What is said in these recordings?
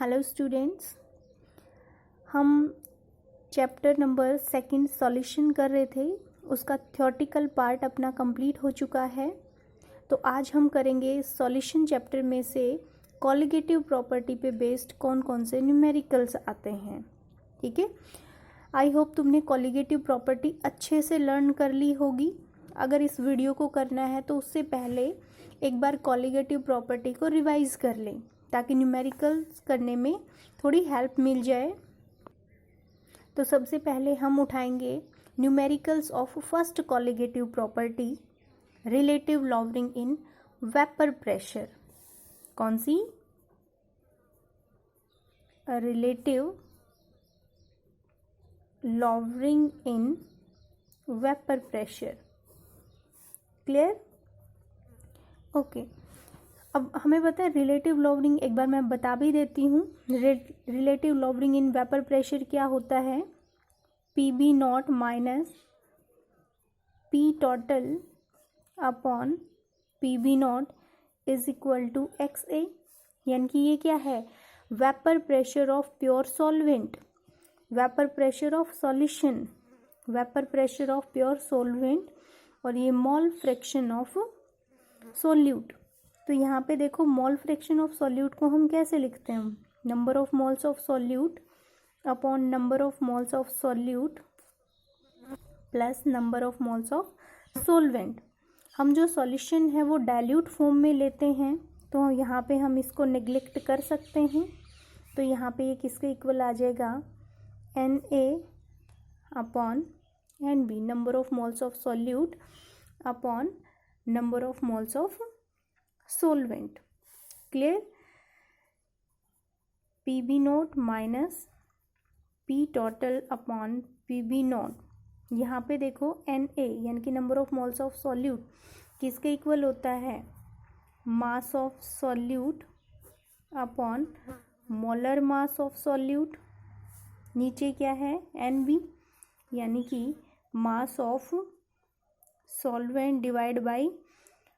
Hello students, हम chapter number 2 solution कर रहे थे। उसका थ्योरेटिकल पार्ट अपना कंप्लीट हो चुका है। तो आज हम करेंगे सॉल्यूशन चैप्टर में से कॉलिगेटिव प्रॉपर्टी पे बेस्ड कौन कौन से न्यूमेरिकल्स आते हैं। ठीक है, आई होप तुमने कॉलिगेटिव प्रॉपर्टी अच्छे से लर्न कर ली होगी। अगर इस वीडियो को करना है तो उससे पहले एक बार कॉलिगेटिव प्रॉपर्टी को रिवाइज कर लें ताकि न्यूमेरिकल्स करने में थोड़ी हेल्प मिल जाए। तो सबसे पहले हम उठाएंगे numericals of first colligative property, relative lowering in vapour pressure. कौन सी? Relative lowering in vapour pressure. Clear? Okay, अब हमें पता है रिलेटिव लॉवरिंग, एक बार मैं बता भी देती हूँ। Relative lowering in vapour pressure क्या होता है? P nought minus P total upon P nought is equal to X A. यानी कि ये क्या है? Vapour pressure of pure solvent, vapour pressure of solution, vapour pressure of pure solvent, और ये मोल फ्रैक्शन ऑफ सोल्यूट। तो यहाँ पे देखो, मोल फ्रैक्शन ऑफ सोल्यूट को हम कैसे लिखते हैं? Number of moles of solute upon number of moles of solute plus number of moles of solvent. हम जो सॉल्यूशन है वो डाइल्यूट फॉर्म में लेते हैं, तो यहाँ पे हम इसको नेग्लेक्ट कर सकते हैं। तो यहाँ पे ये किसके इक्वल आ जाएगा? Na upon Nb, number of moles of solute upon number of moles of solvent. Clear? P note minus P total upon P note. यहाँ पे देखो Na यानी कि number of moles of solute किसके इक्वल होता है? Mass of solute upon molar mass of solute. नीचे क्या है? Nb यानी कि mass of solvent divide by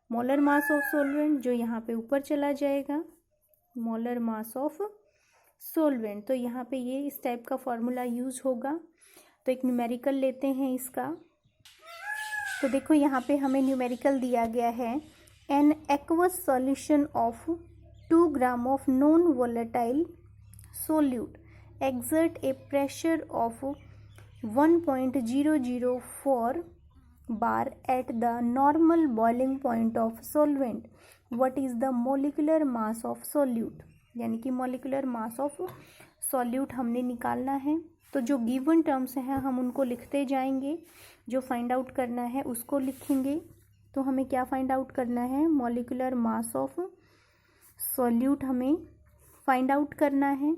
molar mass of solvent, जो यहाँ पे ऊपर चला जाएगा, मोलर मास ऑफ सोलवेंट। तो यहाँ पे ये इस टाइप का फॉर्मूला यूज होगा। तो एक न्यूमेरिकल लेते हैं इसका। तो देखो यहाँ पे हमें न्यूमेरिकल दिया गया है, an aqueous solution of 2 gram of non volatile solute exert a pressure of 1.004 bar at the normal boiling point of solvent. What is the molecular mass of solute? यानी कि molecular mass of solute हमने निकालना है। तो जो given terms हैं हम उनको लिखते जाएंगे, जो फाइंड आउट करना है उसको लिखेंगे। तो हमें क्या फाइंड आउट करना है? मोलिकुलर मास ऑफ सोल्यूट हमें फाइंड आउट करना है।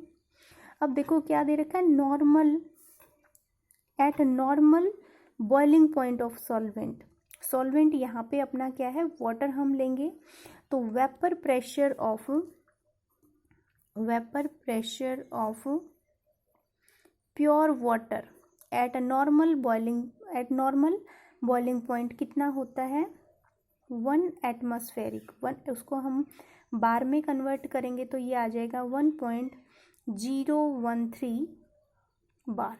अब देखो क्या दे रखा है? Normal, eight normal boiling point of solvent. Solvent यहाँ पे अपना क्या है? वाटर हम लेंगे। तो vapour pressure of pure water at normal boiling point कितना होता है? 1 एटमॉस्फेरिक। 1 उसको हम बार में कन्वर्ट करेंगे तो ये आ जाएगा 1.013 बार।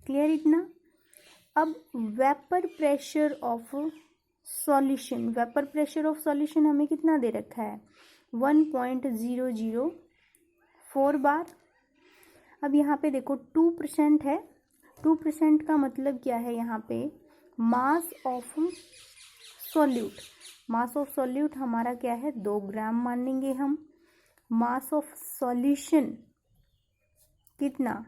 क्लियर इतना? अब vapour pressure of solution, vapour pressure of solution हमें कितना दे रखा है? 1.004 बार। अब यहाँ पे देखो 2% है। 2% का मतलब क्या है? यहाँ पे मास of solute, mass of solute हमारा क्या है? 2 ग्राम मानेंगे हम। मास ऑफ सॉल्यूशन कितना?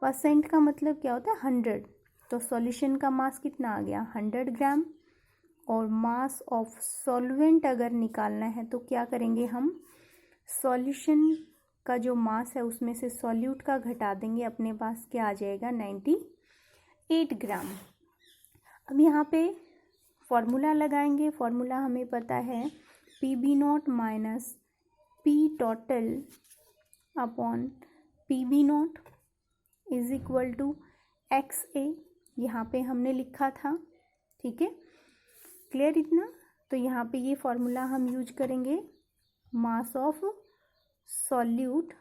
परसेंट का मतलब क्या होता है? 100। तो सॉल्यूशन का मास कितना आ गया? 100 ग्राम। और मास ऑफ सॉल्वेंट अगर निकालना है तो क्या करेंगे हम? सॉल्यूशन का जो मास है उसमें से सॉल्यूट का घटा देंगे, अपने पास क्या आ जाएगा? 98 ग्राम। अब यहाँ पे फॉर्मूला लगाएंगे। फॉर्मूला हमें पता है, P nought minus P total upon P nought is equal to X A. यहाँ पे हमने लिखा था। ठीक है, क्लियर इतना? तो यहाँ पे ये फॉर्मूला हम यूज करेंगे, मास of solute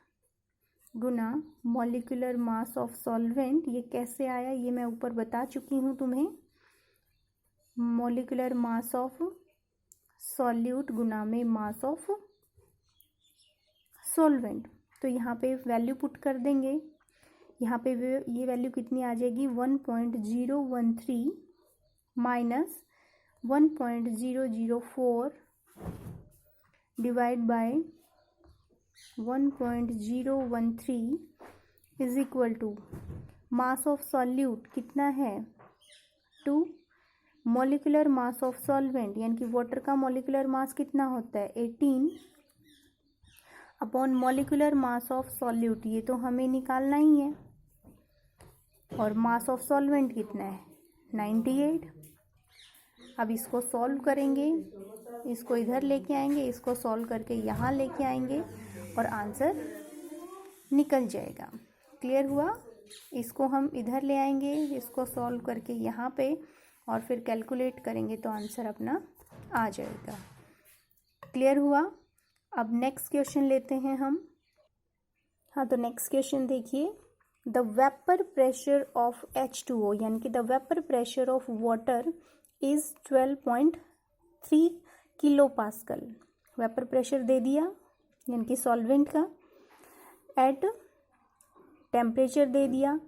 Guna molecular mass of solvent. ये कैसे आया ये मैं ऊपर बता चुकी हूँ तुम्हें। मॉलिक्यूलर मास ऑफ सॉल्यूट गुना में मास ऑफ सॉल्वेंट। तो यहाँ पे वैल्यू पुट कर देंगे। यहाँ पे ये वैल्यू कितनी आ जाएगी 1.013 minus 1.004 divide by 1.013 is equal to mass of solute कितना है 2, मॉलिक्यूलर मास ऑफ सॉल्वेंट यानी कि वाटर का मॉलिक्यूलर मास कितना होता है 18 upon molecular mass of solute, ये तो हमें निकालना ही है। और मास ऑफ सॉल्वेंट कितना है 98। अब इसको सॉल्व करेंगे, इसको इधर लेके आएंगे, इसको सॉल्व करके यहाँ लेके आएंगे और आंसर निकल जाएगा। क्लियर हुआ? इसको हम इधर ले आएंगे, इसको सॉल्व करके यहाँ पे और फिर कैलकुलेट करेंगे तो आंसर अपना आ जाएगा। क्लियर हुआ? अब नेक्स्ट क्वेश्चन लेते हैं हम। हाँ, तो नेक्स्ट क्वेश्चन देखिए। The vapour pressure of H2O यानी कि the vapour pressure of water is 12.3 kilo pascal. Vapour pressure दे दिया यानी कि सॉल्वेंट का, एट टेम्परेचर दे दिया।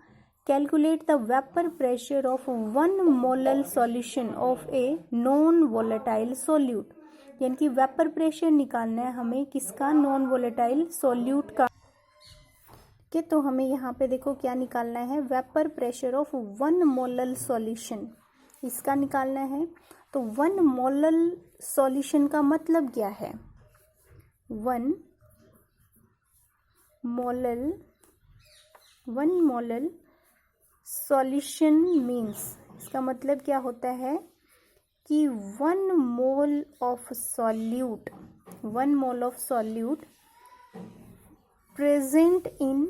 Calculate the vapour pressure of 1 molal solution of a non volatile solute, यानी कि वेपर प्रेशर निकालना है हमें किसका, नॉन वोलेटाइल सोल्यूट का। के तो हमें यहाँ पे देखो क्या निकालना है, vapour pressure of 1 molal solution, इसका निकालना है। तो 1 मोलल सॉल्यूशन का मतलब क्या है, 1 मोलल सॉल्यूशन मीन्स, इसका मतलब क्या होता है कि 1 mole of solute, 1 mole of solute present in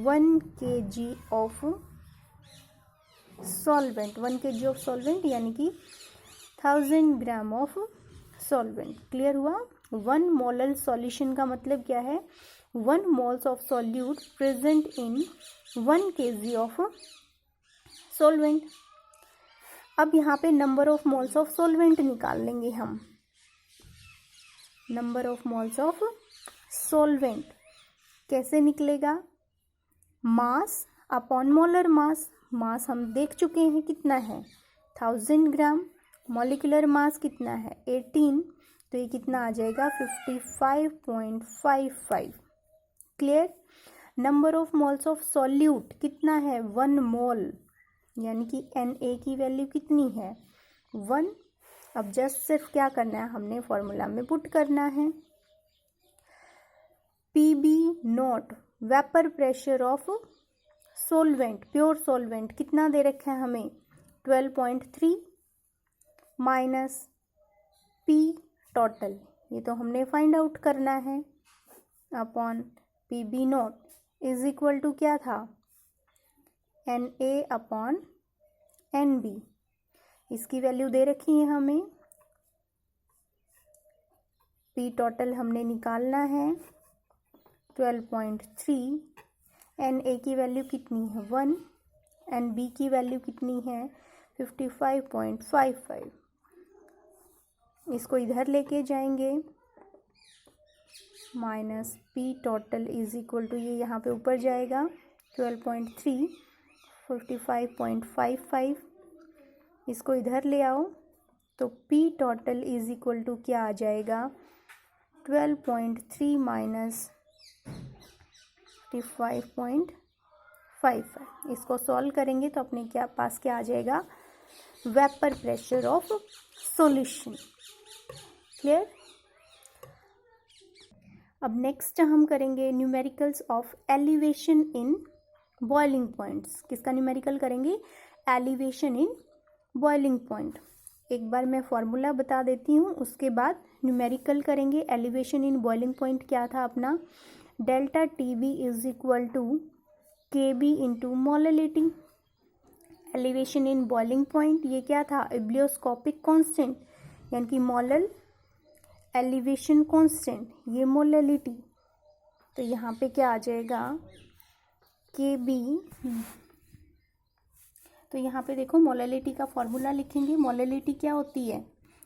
1 kg of solvent, 1 kg of solvent यानी कि 1000 ग्राम ऑफ सॉल्वेंट। क्लियर हुआ? 1 मोलल सॉल्यूशन का मतलब क्या है, 1 moles of solute present in 1 kg of solvent. अब यहाँ पे number of moles of solvent निकाल लेंगे हम। Number of moles of solvent कैसे निकलेगा, मास अपॉन मोलर मास। मास हम देख चुके हैं कितना है 1000 ग्राम, मॉलिक्यूलर मास कितना है 18, तो ये कितना आ जाएगा 55.55। Clear? Number of moles of solute कितना है 1 मोल, यानी कि Na की वैल्यू कितनी है 1। अब जस्ट सिर्फ क्या करना है, हमने फॉर्मूला में पुट करना है। PB not vapour pressure of solvent, pure solvent कितना दे रखा है हमें 12.3 माइनस P टोटल, ये तो हमने फाइंड आउट करना है, upon PB naught is equal to क्या था Na अपॉन NB। इसकी वैल्यू दे रखी है हमें, P टोटल हमने निकालना है 12.3, Na की वैल्यू कितनी है 1, NB की वैल्यू कितनी है 55.55। इसको इधर लेके जाएंगे, minus P total is equal to, ये यहाँ पे ऊपर जाएगा 12.3 55.55, इसको इधर ले आओ तो P total is equal to क्या आ जाएगा 12.3 माइनस 55.55। इसको सॉल्व करेंगे तो अपने क्या पास क्या आ जाएगा, vapour pressure of solution. Clear? अब नेक्स्ट हम करेंगे numericals of elevation in boiling points. किसका न्यूमेरिकल करेंगे, एलिवेशन इन बॉइलिंग पॉइंट। एक बार मैं फॉर्मूला बता देती हूँ, उसके बाद न्यूमेरिकल करेंगे। एलिवेशन इन बॉइलिंग पॉइंट क्या था अपना, delta TB is equal to KB into molality. Elevation in boiling point ये क्या था, एब्लियोस्कोपिक कांस्टेंट यानी कि मोलल एलिवेशन कांस्टेंट, ये मोललिटी। तो यहाँ पे क्या आ जाएगा Kb। तो यहाँ पे देखो मोलैलिटी का फॉर्मूला लिखेंगे। मोलैलिटी क्या होती है?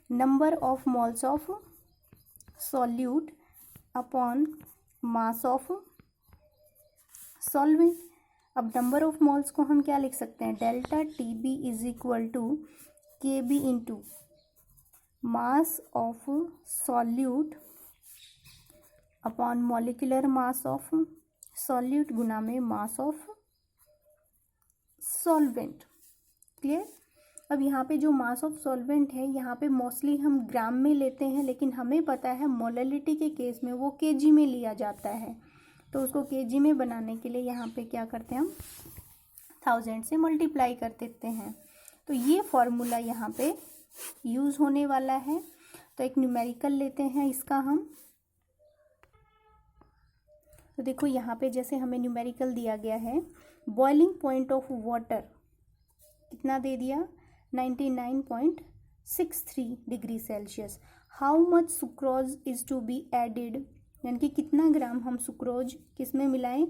Number of moles of solute upon mass of solvent. अब नंबर ऑफ मोल्स को हम क्या लिख सकते हैं? Delta Tb is equal to Kb into mass of solute upon molecular mass of solute गुना में मास ऑफ सॉल्वेंट। क्लियर? अब यहाँ पे जो मास ऑफ सॉल्वेंट है यहाँ पे मोस्टली हम ग्राम में लेते हैं, लेकिन हमें पता है मोलैलिटी के केस में वो केजी में लिया जाता है। तो उसको केजी में बनाने के लिए यहाँ पे क्या करते हैं? हम 1000 से मल्टीप्लाई कर देते हैं। तो ये फॉर्मूला यहाँ पे यूज़ होने वाला है। तो एक न्यूमेरिकल लेते हैं इसका हम। तो देखो यहाँ पे जैसे हमें न्यूमेरिकल दिया गया है, बॉइलिंग पॉइंट ऑफ वाटर कितना दे दिया? 99.63 degree Celsius. How much sucrose is to be added, यानी कि कितना ग्राम हम सुक्रोज किस में मिलाएं?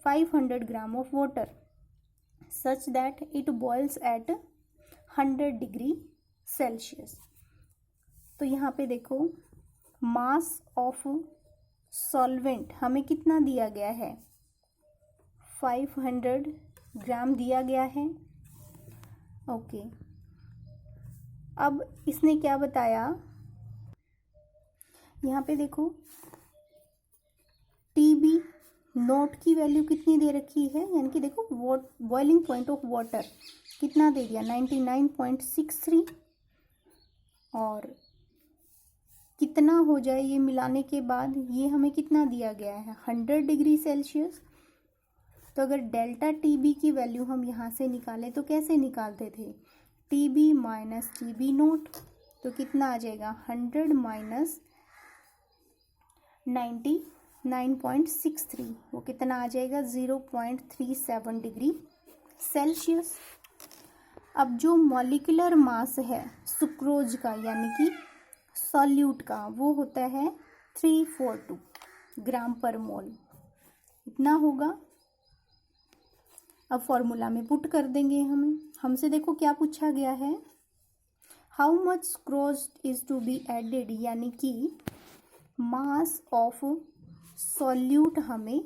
500 gram of water such that it boils at 100 degree Celsius. तो यहाँ पे देखो मास ऑफ सॉल्वेंट हमें कितना दिया गया है? 500 ग्राम दिया गया है। ओके, अब इसने क्या बताया? यहाँ पे देखो Tb नोट की वैल्यू कितनी दे रखी है, यानी कि देखो बॉइलिंग पॉइंट ऑफ वाटर कितना दे दिया? 99.63। और कितना हो जाए ये मिलाने के बाद? ये हमें कितना दिया गया है? 100 डिग्री सेल्सियस। तो अगर डेल्टा Tb की वैल्यू हम यहाँ से निकालें तो कैसे निकालते थे? Tb माइनस Tb नोट, तो कितना आ जाएगा? 100 माइनस 99.63, वो कितना आ जाएगा? 0.37 डिग्री सेल्सियस। अब जो मॉलिक्यूलर मास है सुक्रोज का, यानी कि सॉल्यूट का, वो होता है 342 ग्राम पर मोल। इतना होगा। अब फॉर्मूला में पुट कर देंगे हमसे देखो क्या पूछा गया है? How much sucrose is to be added, यानी कि मास ऑफ सॉल्यूट हमें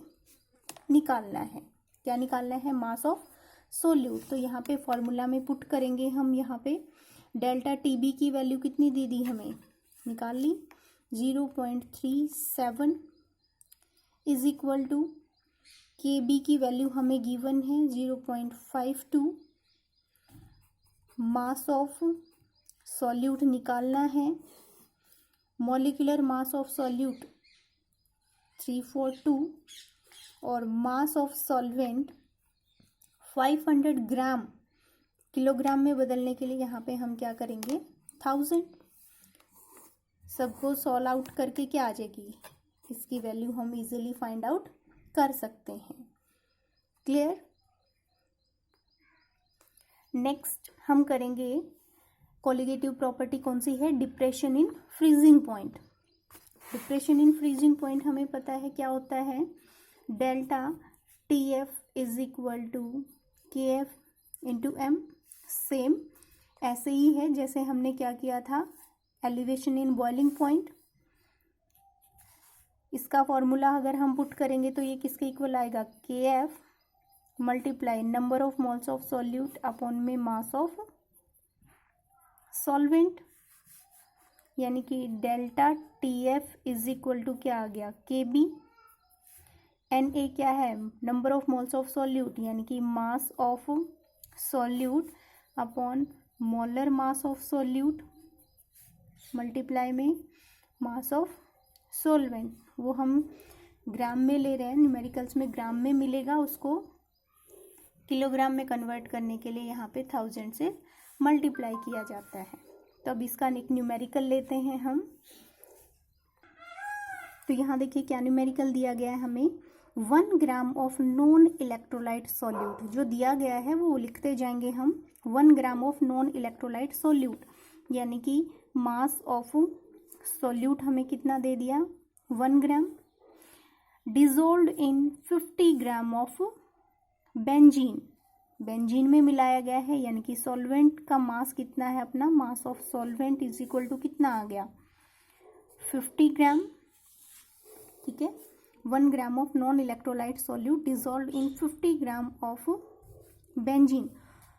निकालना है। क्या निकालना है? Mass of solute. तो यहाँ पे फॉर्मूला में पुट करेंगे हम। यहाँ पे डेल्टा Tb की वैल्यू कितनी दे दी हमें? निकाल ली। 0.37 इज इक्वल टू Kb की वैल्यू हमें गिवन है 0.52। मास ऑफ सॉल्यूट निकालना है। मॉलिक्यूलर मास ऑफ सॉल्यूट 342 और मास ऑफ सॉल्वेंट 500 ग्राम। किलोग्राम में बदलने के लिए यहाँ पे हम क्या करेंगे? 1000। सबको सॉल्व आउट करके क्या आ जाएगी? इसकी वैल्यू हम इजीली फाइंड आउट कर सकते हैं। क्लियर? नेक्स्ट हम करेंगे कोलिगेटिव प्रॉपर्टी। कौन सी है? Depression in freezing point. Depression in freezing point हमें पता है क्या होता है? Delta Tf is equal to Kf into m. Same ऐसे ही है जैसे हमने क्या किया था एलिवेशन इन बॉइलिंग पॉइंट। इसका फॉर्मूला अगर हम पुट करेंगे तो ये किसके इक्वल आएगा? Kf multiply number of moles of solute upon में मास ऑफ सॉल्वेंट, यानी कि delta Tf is equal to क्या आ गया? Kb। Na क्या है? Number of moles of solute, यानी कि mass of solute upon molar mass of solute multiply में मास ऑफ सॉल्वेंट। वो हम ग्राम में ले रहे हैं, न्यूमेरिकल्स में ग्राम में मिलेगा, उसको किलोग्राम में कन्वर्ट करने के लिए यहाँ पे 1000 से मल्टीप्लाई किया जाता है। तो अब इसका एक न्यूमेरिकल लेते हैं हम। तो यहाँ देखिए क्या न्यूमेरिकल दिया गया है हमें? 1 gram of non electrolyte solute. जो दिया गया है वो लिखते जाएंगे हम। 1 gram of non electrolyte solute, यानी कि मास ऑफ सॉल्यूट हमें कितना दे दिया? 1 gram. Dissolve in 50 gram of benzene, benzene में मिलाया गया है, यानी कि सॉल्वेंट का मास कितना है अपना, mass of solvent is equal to कितना आ गया 50 ग्राम, ठीक है। 1 gram of non electrolyte solute dissolve in 50 gram of benzene,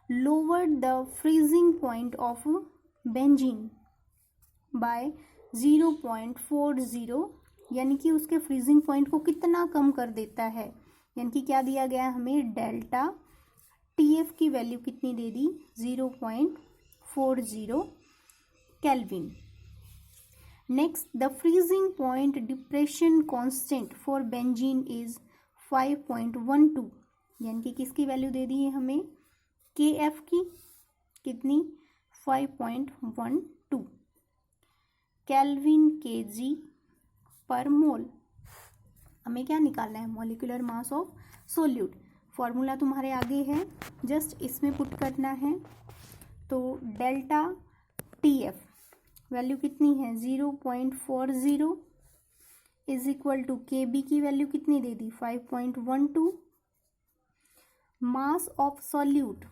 lowered the freezing point of benzene by 0.40, यानी कि उसके फ्रीजिंग पॉइंट को कितना कम कर देता है, यानी कि क्या दिया गया हमें, डेल्टा TF की वैल्यू कितनी दे दी 0.40 kelvin. Next, the freezing point depression constant for benzene is 5.12, यानी कि किसकी वैल्यू दे दी है हमें, KF की कितनी 5.12 केल्विन kg पर मोल। हमें क्या निकालना है, molecular mass of solute. Formula तुम्हारे आगे है, जस्ट इसमें पुट करना है। तो डेल्टा TF वैल्यू कितनी है 0.40 इज इक्वल टू KB की वैल्यू कितनी दे दी 5.12, मास ऑफ सॉल्यूट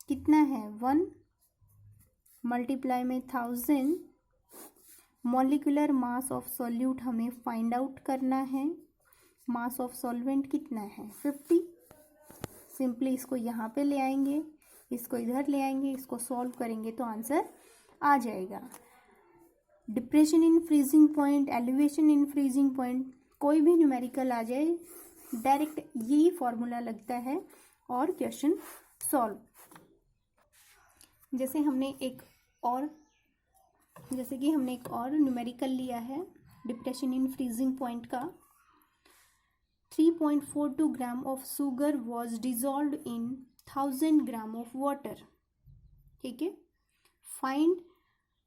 कितना है 1 मल्टीप्लाई में 1000, मॉलिक्यूलर मास ऑफ सॉल्यूट हमें फाइंड आउट करना है, मास ऑफ सॉल्वेंट कितना है 50। सिंपली इसको यहाँ पे ले आएंगे, इसको इधर ले आएंगे, इसको सॉल्व करेंगे तो आंसर आ जाएगा। Depression in freezing point, elevation in freezing point, कोई भी न्यूमेरिकल आ जाए डायरेक्ट यही फॉर्मूला लगता है और क्वेश्चन सॉल्व। जैसे कि हमने एक और न्यूमेरिकल लिया है डिप्रेशन इन फ्रीजिंग पॉइंट का। 3.42 gram of sugar was dissolve in 1000 gram of water, ठीक है। Find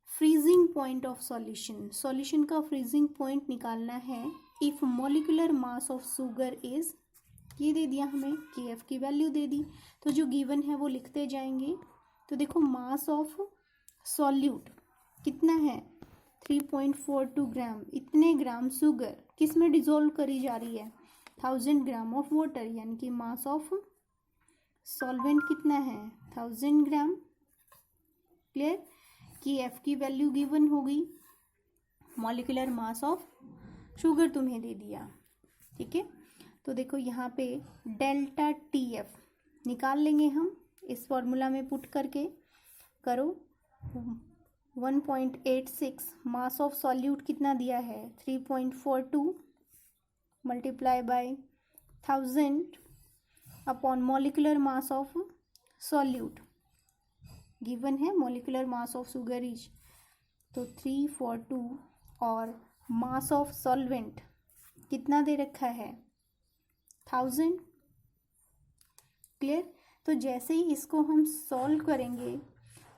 freezing point of solution, solution का फ्रीजिंग पॉइंट निकालना है। If molecular mass of sugar is, ये दे दिया हमें, KF की वैल्यू दे दी, तो जो गिवन है वो लिखते जाएंगे। तो देखो मास ऑफ सॉल्यूट कितना है 3.42 ग्राम, इतने ग्राम शुगर किस में डिजोल्व करी जा रही है 1000 ग्राम ऑफ वाटर, यानी कि मास ऑफ सॉल्वेंट कितना है 1000 ग्राम। क्लियर, KF की वैल्यू गिवन होगी, मॉलिक्यूलर मास ऑफ शुगर तुम्हें दे दिया, ठीक है। तो देखो यहाँ पे डेल्टा TF निकाल लेंगे हम इस फॉर्मूला में पुट करके, करो 1.86, मास ऑफ सॉल्यूट कितना दिया है 3.42 multiply by 1000 upon molecular mass of solute, given है molecular mass of sugar is तो 342, और मास ऑफ सॉल्वेंट कितना दे रखा है 1000। क्लियर, तो जैसे ही इसको हम सॉल्व करेंगे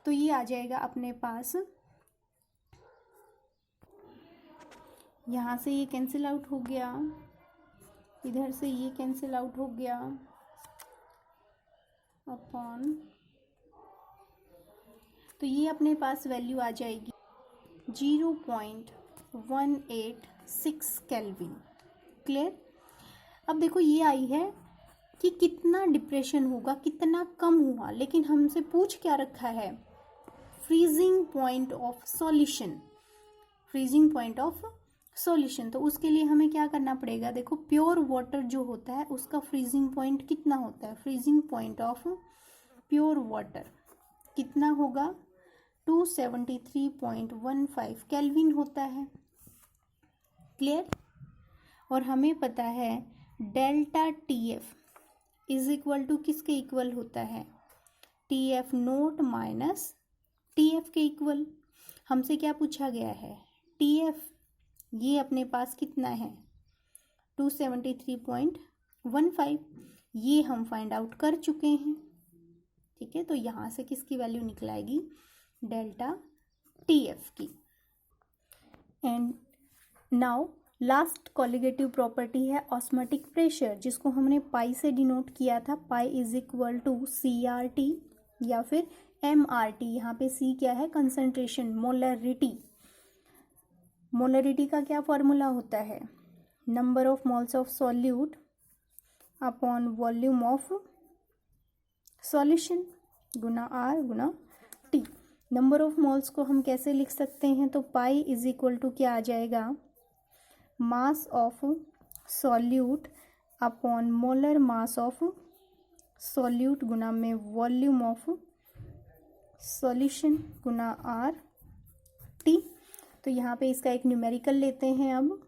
तो ये आ जाएगा अपने पास, यहाँ से ये कैंसिल आउट हो गया, इधर से ये कैंसिल आउट हो गया, अपॉन, तो ये अपने पास वैल्यू आ जाएगी 0.186 केल्विन। क्लियर, अब देखो ये आई है कि कितना डिप्रेशन होगा, कितना कम हुआ, लेकिन हमसे पूछ क्या रखा है freezing point of solution, freezing point of solution. तो उसके लिए हमें क्या करना पड़ेगा, देखो प्योर वाटर जो होता है उसका फ्रीजिंग पॉइंट कितना होता है, freezing point of pure water कितना होगा 273.15 केल्विन होता है। क्लियर, और हमें पता है delta TF is equal to किसके इक्वल होता है, TF नोट माइनस TF के इक्वल। हमसे क्या पूछा गया है TF, ये अपने पास कितना है 273.15, ये हम फाइंड आउट कर चुके हैं, ठीक है। तो यहाँ से किसकी वैल्यू निकलाएगी डेल्टा TF की। And now last colligative property है ऑस्मोटिक प्रेशर, जिसको हमने पाई से डिनोट किया था, pi is equal to CRT या फिर MRT। यहाँ पे C क्या है कंसंट्रेशन, मोलरिटी। मोलरिटी का क्या फॉर्मूला होता है number of moles of solute upon volume of solution गुना आर गुना टी। नंबर ऑफ मोल्स को हम कैसे लिख सकते हैं, तो पाई इज इक्वल टू क्या आ जाएगा, mass of solute upon molar mass of solute गुना में वॉल्यूम ऑफ सॉल्यूशन गुना आर टी। तो यहाँ पे इसका एक न्यूमेरिकल लेते हैं अब।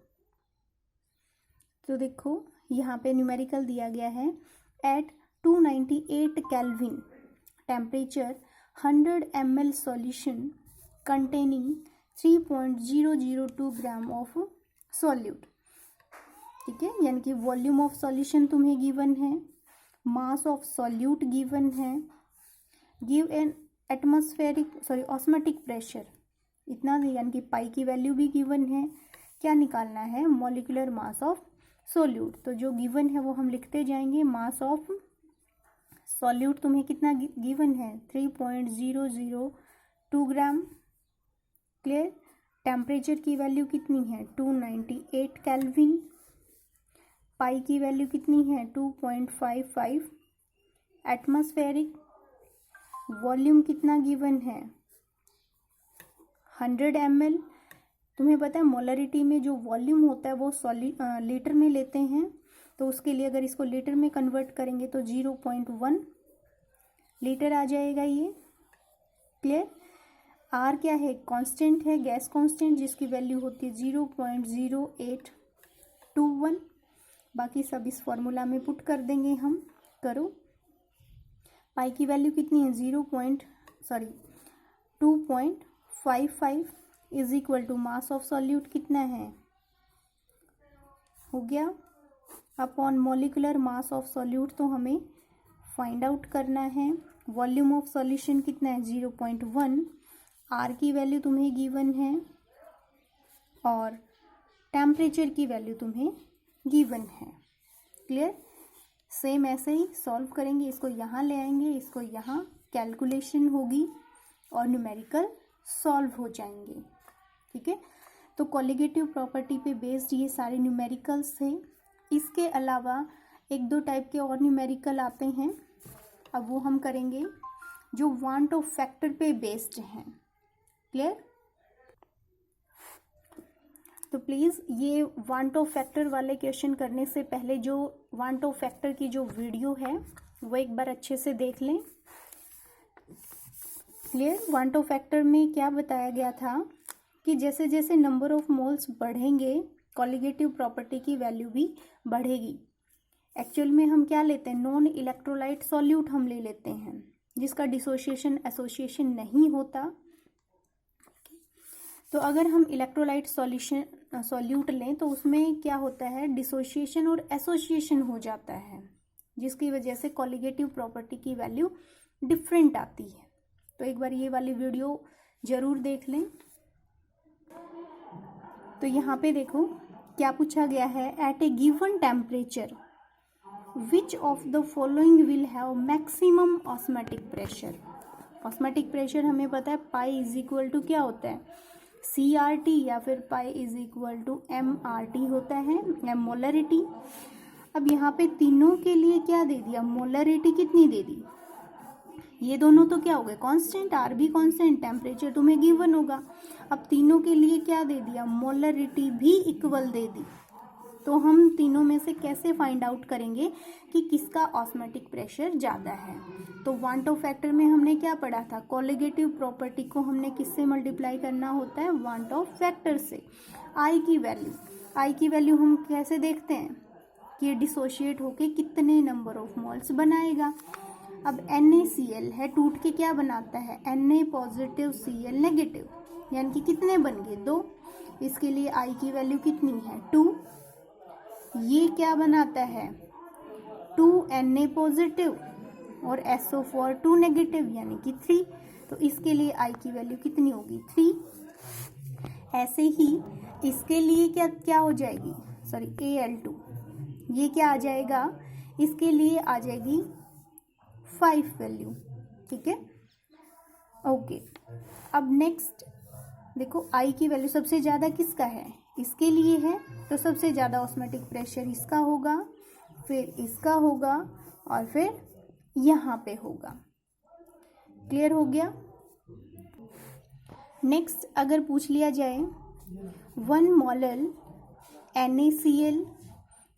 तो देखो यहाँ पे न्यूमेरिकल दिया गया है, at 298 kelvin temperature 100 ml solution containing 3.002 gram of solute. ठीक है, यानी कि वॉल्यूम ऑफ सॉल्यूशन तुम्हें गिवन है, मास ऑफ सॉल्यूट गिवन है, गिव एन ऑस्मेटिक प्रेशर इतना, यानी कि पाई की वैल्यू भी गिवन है। क्या निकालना है, मॉलिक्यूलर मास ऑफ सॉल्यूट। तो जो गिवन है वो हम लिखते जाएंगे। मास ऑफ सॉल्यूट तुम्हें कितना गिवन है, 3.002 ग्राम। क्लियर। टेम्परेचर की वैल्यू कितनी है, 298 केल्विन। पाई की वैल्यू कितनी है, 2.55। एटमॉस्फेरिक वॉल्यूम कितना गिवन है, 100 ml। तुम्हें पता है मोलरिटी में जो वॉल्यूम होता है वो लीटर में लेते हैं, तो उसके लिए अगर इसको लीटर में कन्वर्ट करेंगे तो 0.1 लीटर आ जाएगा ये। क्लियर। आर क्या है, कांस्टेंट है, गैस कांस्टेंट, जिसकी वैल्यू होती है 0.0821। बाकी सब इस फॉर्मूला में पुट कर देंगे हम। करो। पाई की वैल्यू कितनी है, 2.55 is equal to mass of solute कितना है, हो गया, upon molecular mass of solute तो हमें फाइंड आउट करना है। वॉल्यूम ऑफ सॉल्यूशन कितना है, 0.1। आर की वैल्यू तुम्हें गिवन है और टेम्परेचर की वैल्यू तुम्हें गिवन है। क्लियर। सेम ऐसे ही सॉल्व करेंगे, इसको यहाँ ले आएंगे, इसको यहाँ, कैलकुलेशन होगी और न्यूमेरिकल सॉल्व हो जाएंगे। ठीक है। तो कॉलिगेटिव प्रॉपर्टी पे बेस्ड ये सारे न्यूमेरिकल्स थे। इसके अलावा एक दो टाइप के और न्यूमेरिकल आते हैं, अब वो हम करेंगे जो वांट ऑफ फैक्टर पे बेस्ड हैं। क्लियर। तो प्लीज़ ये वांट ऑफ फैक्टर वाले क्वेश्चन करने से पहले जो वांट ऑफ फैक्टर की जो वीडियो है वो एक बार अच्छे से देख लें। क्लियर। वांट ऑफ फैक्टर में क्या बताया गया था कि जैसे जैसे नंबर ऑफ मोल्स बढ़ेंगे कॉलिगेटिव प्रॉपर्टी की वैल्यू भी बढ़ेगी। एक्चुअल में हम क्या लेते हैं, नॉन इलेक्ट्रोलाइट सॉल्यूट हम ले लेते हैं जिसका डिसोसिएशन एसोसिएशन नहीं होता। तो अगर हम इलेक्ट्रोलाइट सॉल्यूट लें तो उसमें क्या होता है, डिसोसिएशन और एसोसिएशन हो जाता है, जिसकी वजह से कॉलिगेटिव प्रॉपर्टी की वैल्यू डिफरेंट आती है। तो एक बार ये वाली वीडियो जरूर देख लें। तो यहाँ पे देखो क्या पूछा गया है, at a given temperature which of the following will have maximum osmotic pressure. Osmotic pressure हमें पता है पाई इज इक्वल टू क्या होता है, CRT, या फिर pi is equal to MRT होता है, एम मोलरिटी। अब यहाँ पे तीनों के लिए क्या दे दिया, मोलरिटी कितनी दे दी, ये दोनों तो क्या हो गए कांस्टेंट, आर भी कांस्टेंट, टेम्परेचर तुम्हें गिवन होगा। अब तीनों के लिए क्या दे दिया, मोलरिटी भी इक्वल दे दी। तो हम तीनों में से कैसे फाइंड आउट करेंगे कि किसका ऑस्मेटिक प्रेशर ज़्यादा है। तो वांट ऑफ फैक्टर में हमने क्या पढ़ा था, कॉलिगेटिव प्रॉपर्टी को हमने किससे मल्टीप्लाई करना होता है, वांट ऑफ फैक्टर से। आई की वैल्यू हम कैसे देखते हैं कि ये डिसोशिएट होके कितने नंबर ऑफ मोल्स बनाएगा। अब NaCl है, टूट के क्या बनाता है, Na पॉजिटिव Cl नेगेटिव, यानी कि कितने बन गए, 2। इसके लिए आई की वैल्यू कितनी है, 2। ये क्या बनाता है, 2Na पॉजिटिव और SO4 2 नेगेटिव, यानी कि 3। तो इसके लिए आई की वैल्यू कितनी होगी, 3। ऐसे ही इसके लिए क्या हो जाएगी, Al2, ये क्या आ जाएगा, इसके लिए आ जाएगी 5 वैल्यू। ठीक है। ओके। अब नेक्स्ट देखो आई की वैल्यू सबसे ज़्यादा किसका है, इसके लिए है, तो सबसे ज़्यादा ऑस्मोटिक प्रेशर इसका होगा, फिर इसका होगा और फिर यहाँ पे होगा। क्लियर हो गया। नेक्स्ट अगर पूछ लिया जाए 1 मोलर NaCl,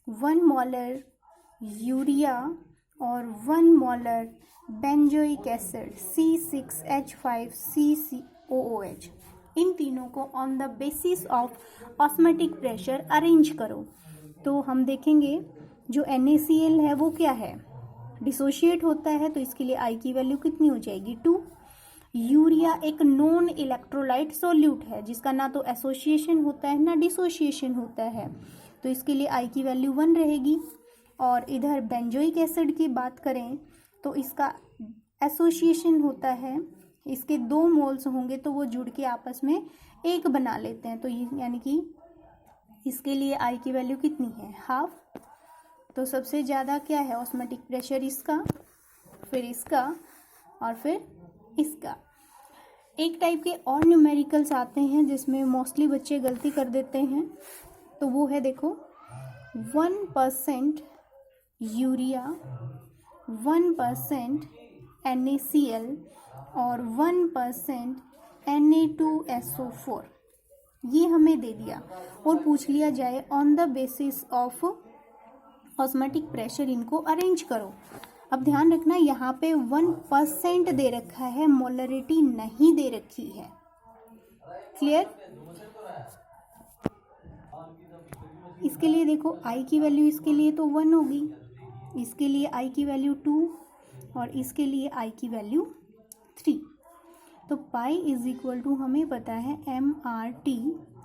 1 मोलर यूरिया और 1 मोलर बेंजोइक एसिड C6H5CCOOH, इन तीनों को on the basis of osmotic pressure arrange करो। तो हम देखेंगे जो NaCl है वो क्या है, डिसोशिएट होता है, तो इसके लिए I की वैल्यू कितनी हो जाएगी 2। यूरिया एक नॉन इलेक्ट्रोलाइट सॉल्यूट है जिसका ना तो एसोसिएशन होता है ना डिसोशिएशन होता है, तो इसके लिए I की वैल्यू 1 रहेगी। और इधर बेंजोइक एसिड की बात करें तो इसका एसोसिएशन होता है, इसके 2 मोल्स होंगे तो वो जुड़ के आपस में एक बना लेते हैं, तो यानी कि इसके लिए I की वैल्यू कितनी है 1/2। तो सबसे ज़्यादा क्या है ऑस्मोटिक प्रेशर इसका, फिर इसका और फिर इसका। एक टाइप के और न्यूमेरिकल्स आते हैं जिसमें मोस्टली बच्चे गलती कर देते हैं, तो वो है देखो 1% यूरिया, 1% NaCl और 1% Na2SO4, ये हमें दे दिया और पूछ लिया जाए on the basis of osmotic pressure इनको अरेंज करो। अब ध्यान रखना यहाँ पे 1% दे रखा है, मोलरिटी नहीं दे रखी है। क्लियर। इसके लिए देखो I की वैल्यू इसके लिए तो 1 होगी, इसके लिए I की वैल्यू 2 और इसके लिए I की वैल्यू 3। तो पाई इज इक्वल टू हमें पता है MRT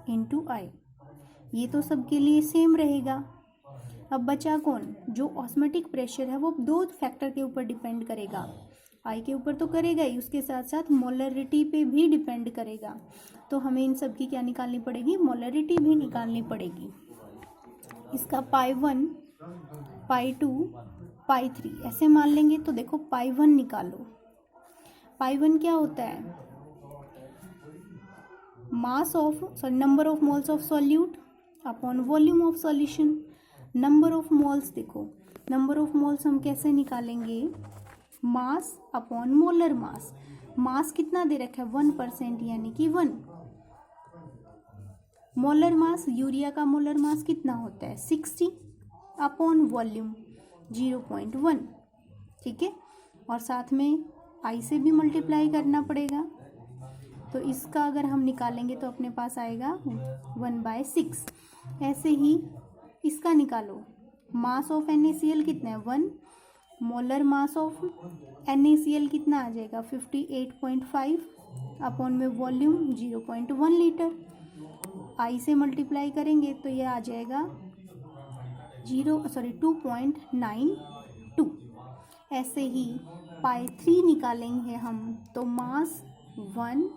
इंटू I, ये तो सबके लिए सेम रहेगा। अब बचा कौन, जो ऑस्मोटिक प्रेशर है वो 2 फैक्टर के ऊपर डिपेंड करेगा, I के ऊपर तो करेगा ही, उसके साथ साथ मोलरिटी पे भी डिपेंड करेगा। तो हमें इन सब की क्या निकालनी पड़ेगी, मोलरिटी भी निकालनी पड़ेगी। इसका पाई 1, पाई 2, पाई 3 ऐसे मान लेंगे। तो देखो पाई 1 निकालो, पाई 1 क्या होता है, number of moles of solute upon volume of solution. Number of moles, देखो नंबर ऑफ मोल्स हम कैसे निकालेंगे, मास अपॉन मोलर मास। मास कितना दे रखा है 1% यानी कि 1। मोलर मास, यूरिया का मोलर मास कितना होता है 60 अपॉन वॉल्यूम 0.1, ठीक है। और साथ में I से भी मल्टीप्लाई करना पड़ेगा, तो इसका अगर हम निकालेंगे तो अपने पास आएगा 1/6। ऐसे ही इसका निकालो, मास ऑफ NaCl कितना है 1, मोलर मास ऑफ NaCl कितना आ जाएगा 58.5 अपॉन में वॉल्यूम 0.1 लीटर। I से मल्टीप्लाई करेंगे तो ये आ जाएगा 2.92। ऐसे ही पाई 3 निकालेंगे हम, तो मास 1,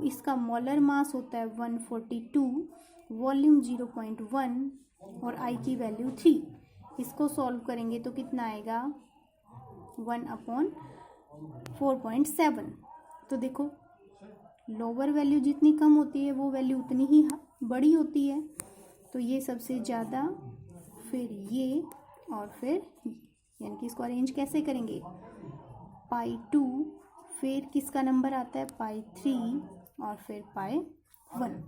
इसका मोलर मास होता है 142, वॉल्यूम 0.1 और I की वैल्यू 3। इसको सॉल्व करेंगे तो कितना आएगा 1/4.7। तो देखो लोअर वैल्यू जितनी कम होती है वो वैल्यू उतनी ही बड़ी होती है, तो ये सबसे ज़्यादा, फिर ये और फिर यानी कि इसको अरेंज कैसे करेंगे, पाई 2, फिर किसका नंबर आता है पाई 3 और फिर पाई 1।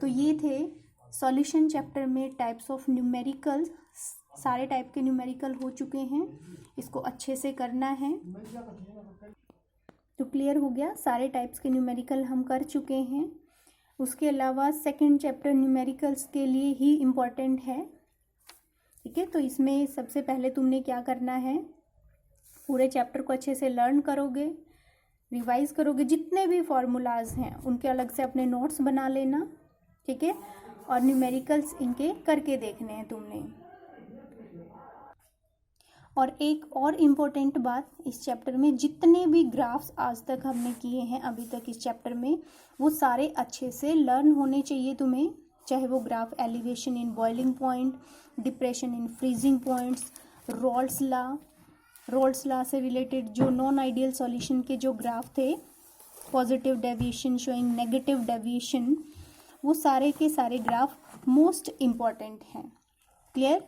तो ये थे सॉल्यूशन चैप्टर में टाइप्स ऑफ न्यूमेरिकल्स। सारे टाइप के न्यूमेरिकल हो चुके हैं, इसको अच्छे से करना है। तो क्लियर हो गया, सारे टाइप्स के न्यूमेरिकल हम कर चुके हैं। उसके अलावा सेकंड चैप्टर न्यूमेरिकल्स के लिए ही इम्पॉर्टेंट है, ठीक है। तो इसमें सबसे पहले तुमने क्या करना है, पूरे चैप्टर को अच्छे से लर्न करोगे, रिवाइज करोगे, जितने भी फॉर्मूलाज हैं उनके अलग से अपने नोट्स बना लेना, ठीक है। और न्यूमेरिकल्स इनके करके देखने हैं तुमने। और एक और इम्पोर्टेंट बात, इस चैप्टर में जितने भी ग्राफ्स आज तक हमने किए हैं अभी तक इस चैप्टर में, वो सारे अच्छे से लर्न होने चाहिए तुम्हें, चाहे वो graph elevation in boiling point, depression in freezing points, roles law से रिलेटेड जो नॉन आइडियल सॉल्यूशन के जो ग्राफ थे, positive deviation showing negative deviation, वो सारे के सारे ग्राफ मोस्ट इम्पॉर्टेंट हैं। क्लियर?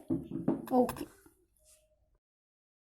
ओके।